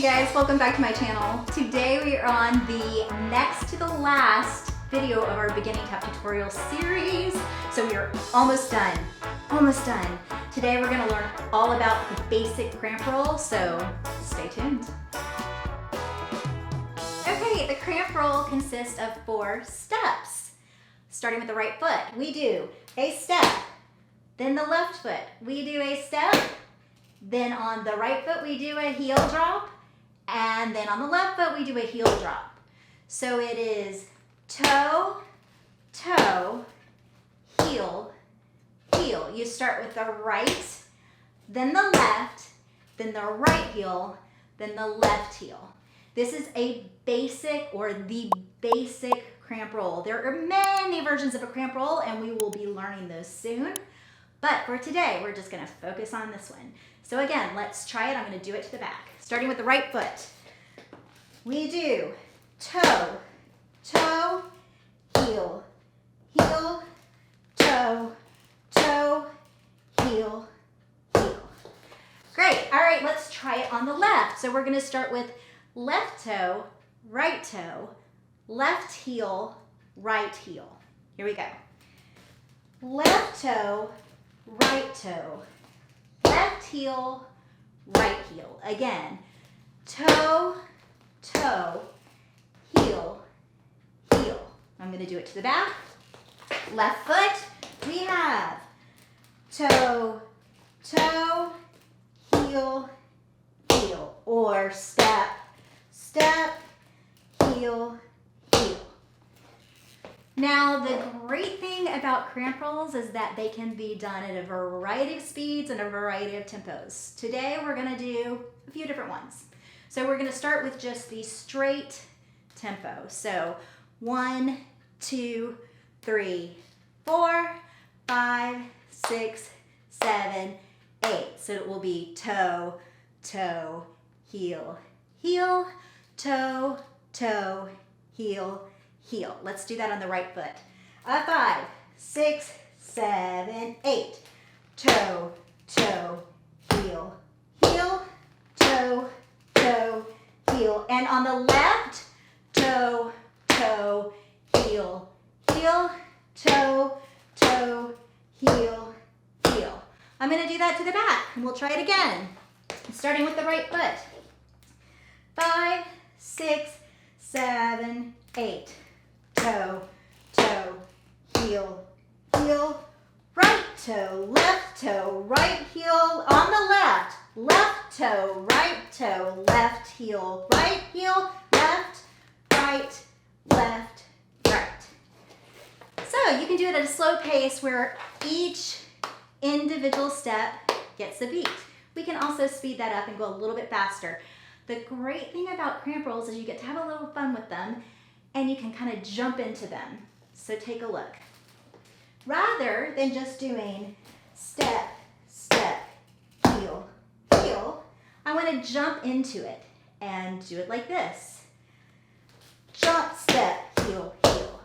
guys, welcome back to my channel. Today we are on the next to the last video of our beginning tap tutorial series. So we are almost done, Today we're gonna learn all about the basic cramp roll, so stay tuned. Okay, the cramp roll consists of 4 steps. Starting with the right foot, we do a step, then the left foot, we do a step, then on the right foot we do a heel drop, and then on the left foot we do a heel drop. So it is toe, toe, heel, heel. You start with the right, then the left, then the right heel, then the left heel. This is a basic or the basic cramp roll. There are many versions of a cramp roll and we will be learning those soon. But for today, we're just gonna focus on this one. So again, let's try it. I'm gonna do it to the back. Starting with the right foot. We do toe, toe, heel, heel, toe, toe, heel, heel. Great, all right, let's try it on the left. So we're gonna start with left toe, left heel, right heel. Here we go. Left toe, left heel, right heel. Again, toe, toe, heel, heel. I'm gonna do it to the back. Left foot, we have toe, toe, heel, heel, or step, step, heel, heel. Now, the great thing about cramp rolls is that they can be done at a variety of speeds and a variety of tempos. Today, we're gonna do a few different ones. So we're gonna start with just the straight tempo. So 1, 2, 3, 4, 5, 6, 7, 8. So it will be toe, toe, heel, heel, toe, toe, heel, heel. Let's do that on the right foot. 5, 6, 7, 8. Toe, toe, heel, heel, toe, toe, heel. And on the left, toe, toe, heel, heel, toe, toe, heel, heel. I'm gonna do that to the back and we'll try it again. Starting with the right foot. 5, 6, 7, 8. Toe, toe, heel, heel, right toe, right heel, on the left toe, left heel, right heel, left, right, right. So you can do it at a slow pace where each individual step gets a beat. We can also speed that up and go a little bit faster. The great thing about cramp rolls is you get to have a little fun with them and you can kind of jump into them. So take a look. Rather than just doing step, step, heel, heel, I want to jump into it and do it like this. Jump, step, heel, heel.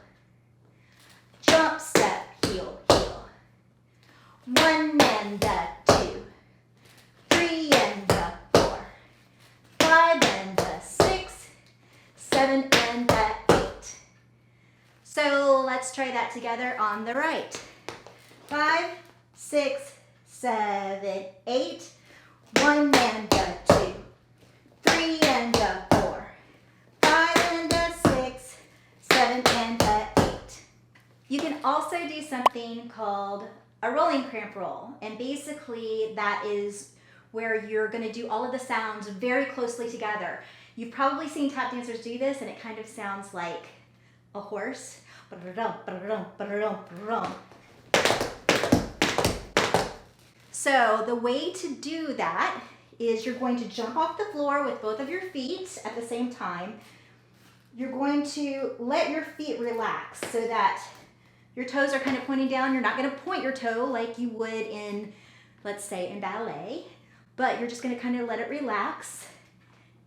Jump, step, heel, heel. 1 and a 2. 3 and a 4. 5 and a 6. 7 and a 8. So let's try that together on the right. 5, 6, 7, 8. 1 and a 2. 3 and a 4. 5 and a 6. 7 and a 8. You can also do something called a rolling cramp roll. And basically that is where you're gonna do all of the sounds very closely together. You've probably seen tap dancers do this and it kind of sounds like a horse. So the way to do that is you're going to jump off the floor with both of your feet at the same time. You're going to let your feet relax so that your toes are kind of pointing down. You're not gonna point your toe like you would in, let's say, in ballet, but you're just gonna kind of let it relax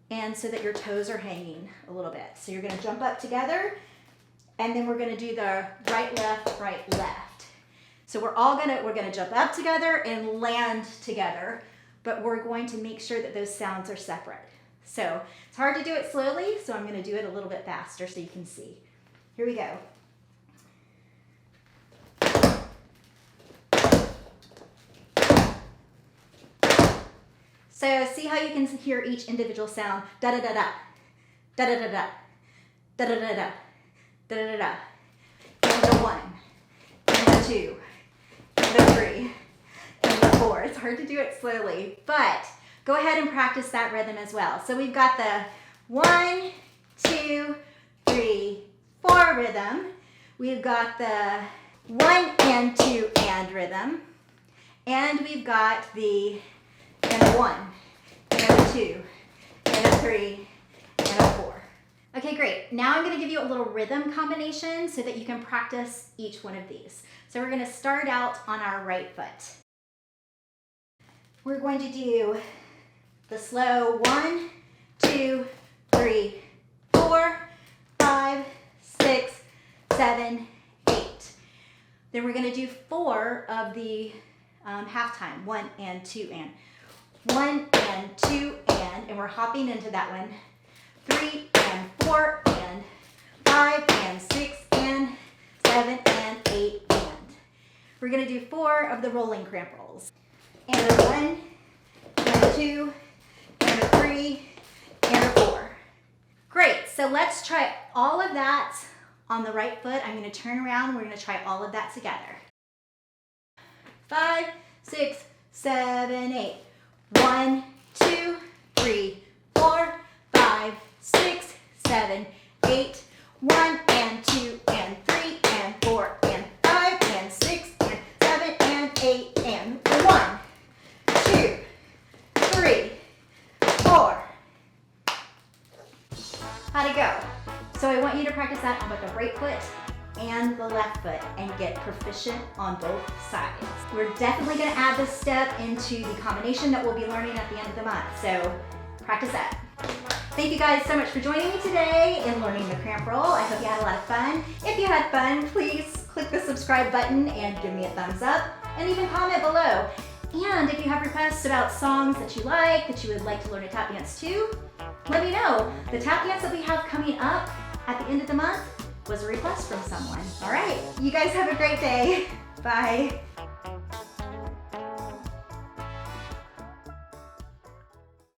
and so that your toes are hanging a little bit. So you're gonna jump up together and then we're gonna do the right, left. So we're gonna jump up together and land together, but we're going to make sure that those sounds are separate. So it's hard to do it slowly, so I'm gonna do it a little bit faster so you can see. Here we go. So see how you can hear each individual sound. Da-da-da-da, da-da-da-da, da-da-da-da, da-da-da-da. And the 1, and the 2, and the 3, and the 4. It's hard to do it slowly, but go ahead and practice that rhythm as well. So we've got the 1, 2, 3, 4 rhythm. We've got the 1 and 2 and rhythm. And we've got the and a 1, and a 2, and a 3, and a 4. Okay, great. Now I'm going to give you a little rhythm combination so that you can practice each one of these. So we're going to start out on our right foot. We're going to do the slow 1, 2, 3, 4, 5, 6, 7, 8. Then we're going to do 4 of the half time, 1 and 2 and. 1 and 2 and we're hopping into that one. 3 and 4 and 5 and 6 and 7 and 8 and. We're going to do 4 of the rolling cramp rolls. And a 1 and a 2 and a 3 and a 4. Great, so let's try all of that on the right foot. I'm going to turn around. We're going to try all of that together. 5, 6, 7, 8. 1, 2, 3, 4, 5, 6, 7, 8. 1 and 2 and 3 and 4 and 5 and 6 and 7 and 8 and 1, 2, 3, 4. How'd it go? So I want you to practice that on both the right foot and the left foot and get proficient on both sides. We're definitely going to add this step into the combination that we'll be learning at the end of the month, so practice that. Thank you guys so much for joining me today in learning the cramp roll. I hope you had a lot of fun. If you had fun, please click the subscribe button and give me a thumbs up, and even comment below. And if you have requests about songs that you like, that you would like to learn a tap dance to, let me know. The tap dance that we have coming up at the end of the month was a request from someone. All right, you guys have a great day. Bye.